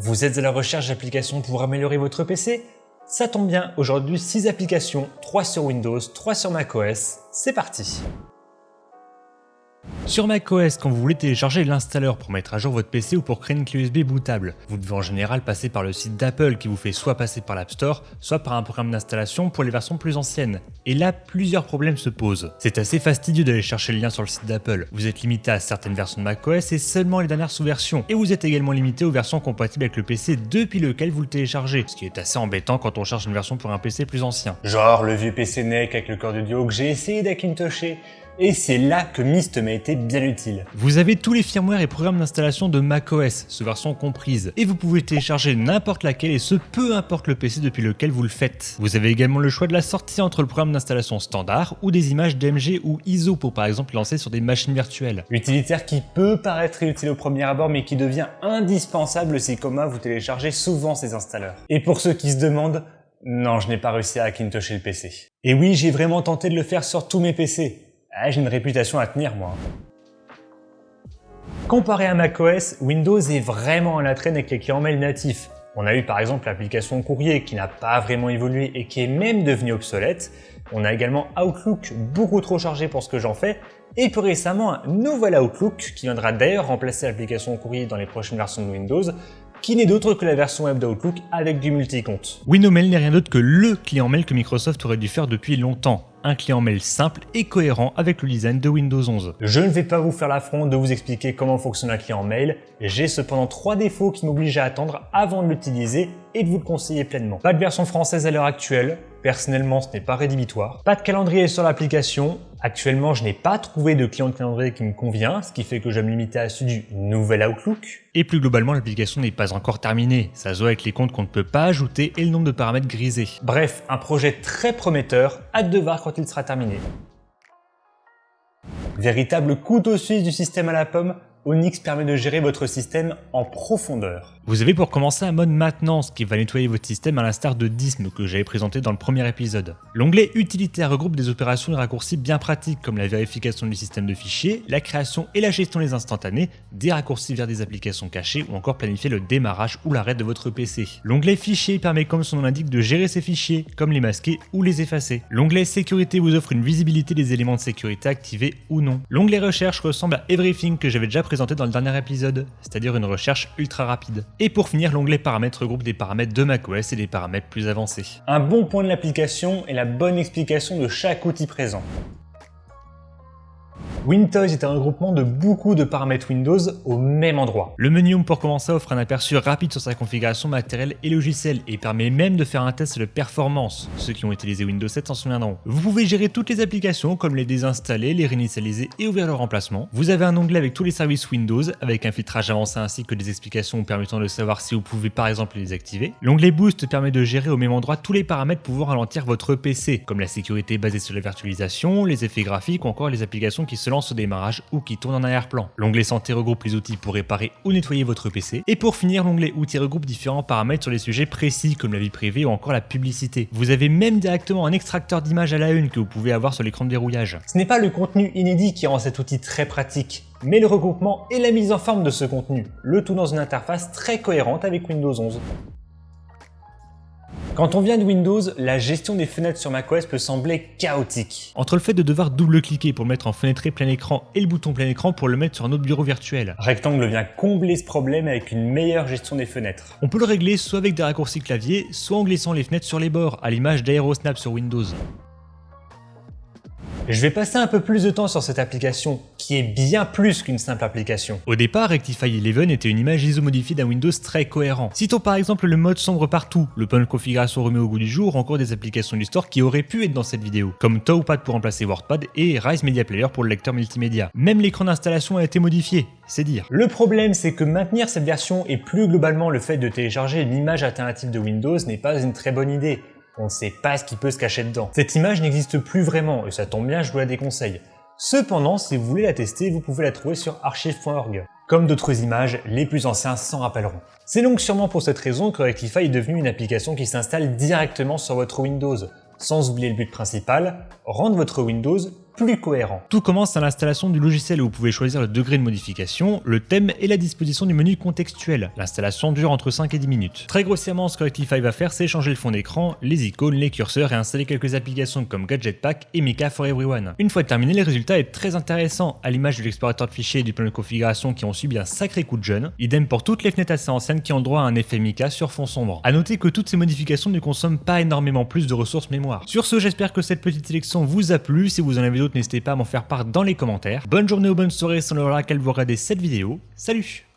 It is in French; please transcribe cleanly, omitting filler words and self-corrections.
Vous êtes à la recherche d'applications pour améliorer votre PC? Ça tombe bien, aujourd'hui 6 applications, 3 sur Windows, 3 sur macOS, c'est parti! Sur macOS, quand vous voulez télécharger l'installeur pour mettre à jour votre PC ou pour créer une clé USB bootable, vous devez en général passer par le site d'Apple qui vous fait soit passer par l'App Store, soit par un programme d'installation pour les versions plus anciennes. Et là, plusieurs problèmes se posent. C'est assez fastidieux d'aller chercher le lien sur le site d'Apple. Vous êtes limité à certaines versions de macOS et seulement les dernières sous-versions. Et vous êtes également limité aux versions compatibles avec le PC depuis lequel vous le téléchargez, ce qui est assez embêtant quand on cherche une version pour un PC plus ancien. Genre le vieux PC NEC avec le corps de duo que j'ai essayé d'Hackintosh. Et c'est là que Myst m'a été bien utile. Vous avez tous les firmware et programmes d'installation de macOS, sous version comprise, et vous pouvez télécharger n'importe laquelle et ce peu importe le PC depuis lequel vous le faites. Vous avez également le choix de la sortie entre le programme d'installation standard ou des images DMG ou ISO pour par exemple lancer sur des machines virtuelles. Utilitaire qui peut paraître inutile au premier abord mais qui devient indispensable si comme moi vous téléchargez souvent ces installeurs. Et pour ceux qui se demandent, non, je n'ai pas réussi à Hackintosher le PC. Et oui, j'ai vraiment tenté de le faire sur tous mes PC. Ah, j'ai une réputation à tenir, moi. Comparé à macOS, Windows est vraiment à la traîne avec les clients mail natifs. On a eu par exemple l'application Courrier qui n'a pas vraiment évolué et qui est même devenue obsolète. On a également Outlook, beaucoup trop chargé pour ce que j'en fais. Et plus récemment, un nouvel Outlook qui viendra d'ailleurs remplacer l'application Courrier dans les prochaines versions de Windows, qui n'est d'autre que la version web d'Outlook avec du multi-compte. WinOmail n'est rien d'autre que le client mail que Microsoft aurait dû faire depuis longtemps. Un client mail simple et cohérent avec le design de Windows 11. Je ne vais pas vous faire l'affront de vous expliquer comment fonctionne un client mail, j'ai cependant 3 défauts qui m'obligent à attendre avant de l'utiliser et de vous le conseiller pleinement. Pas de version française à l'heure actuelle, personnellement ce n'est pas rédhibitoire. Pas de calendrier sur l'application, actuellement je n'ai pas trouvé de client de calendrier qui me convient, ce qui fait que je vais me limiter à celui du nouvel Outlook. Et plus globalement, l'application n'est pas encore terminée, ça se voit avec les comptes qu'on ne peut pas ajouter et le nombre de paramètres grisés. Bref, un projet très prometteur, hâte de voir quand il sera terminé. Véritable couteau suisse du système à la pomme, Onyx permet de gérer votre système en profondeur. Vous avez pour commencer un mode maintenance qui va nettoyer votre système à l'instar de Dism que j'avais présenté dans le premier épisode. L'onglet utilitaire regroupe des opérations et raccourcis bien pratiques comme la vérification du système de fichiers, la création et la gestion des instantanés, des raccourcis vers des applications cachées ou encore planifier le démarrage ou l'arrêt de votre PC. L'onglet fichiers permet comme son nom l'indique de gérer ces fichiers, comme les masquer ou les effacer. L'onglet sécurité vous offre une visibilité des éléments de sécurité activés ou non. L'onglet recherche ressemble à Everything que j'avais déjà présenté dans le dernier épisode, c'est-à-dire une recherche ultra rapide. Et pour finir, l'onglet paramètres regroupe des paramètres de macOS et des paramètres plus avancés. Un bon point de l'application est la bonne explication de chaque outil présent. WinToys est un regroupement de beaucoup de paramètres Windows au même endroit. Le menu Home pour commencer offre un aperçu rapide sur sa configuration matérielle et logicielle et permet même de faire un test de performance. Ceux qui ont utilisé Windows 7 s'en souviendront. Vous pouvez gérer toutes les applications comme les désinstaller, les réinitialiser et ouvrir leur emplacement. Vous avez un onglet avec tous les services Windows avec un filtrage avancé ainsi que des explications permettant de savoir si vous pouvez par exemple les désactiver. L'onglet Boost permet de gérer au même endroit tous les paramètres pouvant ralentir votre PC comme la sécurité basée sur la virtualisation, les effets graphiques ou encore les applications qui se lancent au démarrage ou qui tournent en arrière-plan. L'onglet santé regroupe les outils pour réparer ou nettoyer votre PC. Et pour finir, l'onglet outils regroupe différents paramètres sur les sujets précis comme la vie privée ou encore la publicité. Vous avez même directement un extracteur d'images à la une que vous pouvez avoir sur l'écran de verrouillage. Ce n'est pas le contenu inédit qui rend cet outil très pratique, mais le regroupement et la mise en forme de ce contenu, le tout dans une interface très cohérente avec Windows 11. Quand on vient de Windows, la gestion des fenêtres sur macOS peut sembler chaotique. Entre le fait de devoir double-cliquer pour le mettre en fenêtré plein écran et le bouton plein écran pour le mettre sur un autre bureau virtuel. Rectangle vient combler ce problème avec une meilleure gestion des fenêtres. On peut le régler soit avec des raccourcis clavier, soit en glissant les fenêtres sur les bords, à l'image d'Aerosnap sur Windows. Je vais passer un peu plus de temps sur cette application, qui est bien plus qu'une simple application. Au départ, Rectify 11 était une image ISO modifiée d'un Windows très cohérent. Citons par exemple le mode sombre partout, le panneau de configuration remis au goût du jour, ou encore des applications du store qui auraient pu être dans cette vidéo, comme Towpad pour remplacer WordPad et Rise Media Player pour le lecteur multimédia. Même l'écran d'installation a été modifié, c'est dire. Le problème, c'est que maintenir cette version et plus globalement le fait de télécharger une image alternative de Windows n'est pas une très bonne idée. On ne sait pas ce qui peut se cacher dedans. Cette image n'existe plus vraiment, et ça tombe bien, je vous la déconseille. Cependant, si vous voulez la tester, vous pouvez la trouver sur archive.org. Comme d'autres images, les plus anciens s'en rappelleront. C'est donc sûrement pour cette raison que Rectify est devenu une application qui s'installe directement sur votre Windows, sans oublier le but principal, rendre votre Windows plus cohérent. Tout commence à l'installation du logiciel où vous pouvez choisir le degré de modification, le thème et la disposition du menu contextuel. L'installation dure entre 5 et 10 minutes. Très grossièrement, ce que Rectify va faire, c'est changer le fond d'écran, les icônes, les curseurs et installer quelques applications comme Gadgetpack et Mika for Everyone. Une fois terminé, le résultat est très intéressant, à l'image de l'explorateur de fichiers et du plan de configuration qui ont subi un sacré coup de jeune. Idem pour toutes les fenêtres assez anciennes qui ont droit à un effet Mika sur fond sombre. A noter que toutes ces modifications ne consomment pas énormément plus de ressources mémoire. Sur ce, j'espère que cette petite sélection vous a plu. Si vous en avez d'autres, n'hésitez pas à m'en faire part dans les commentaires. Bonne journée ou bonne soirée selon l'heure à laquelle vous regardez cette vidéo. Salut!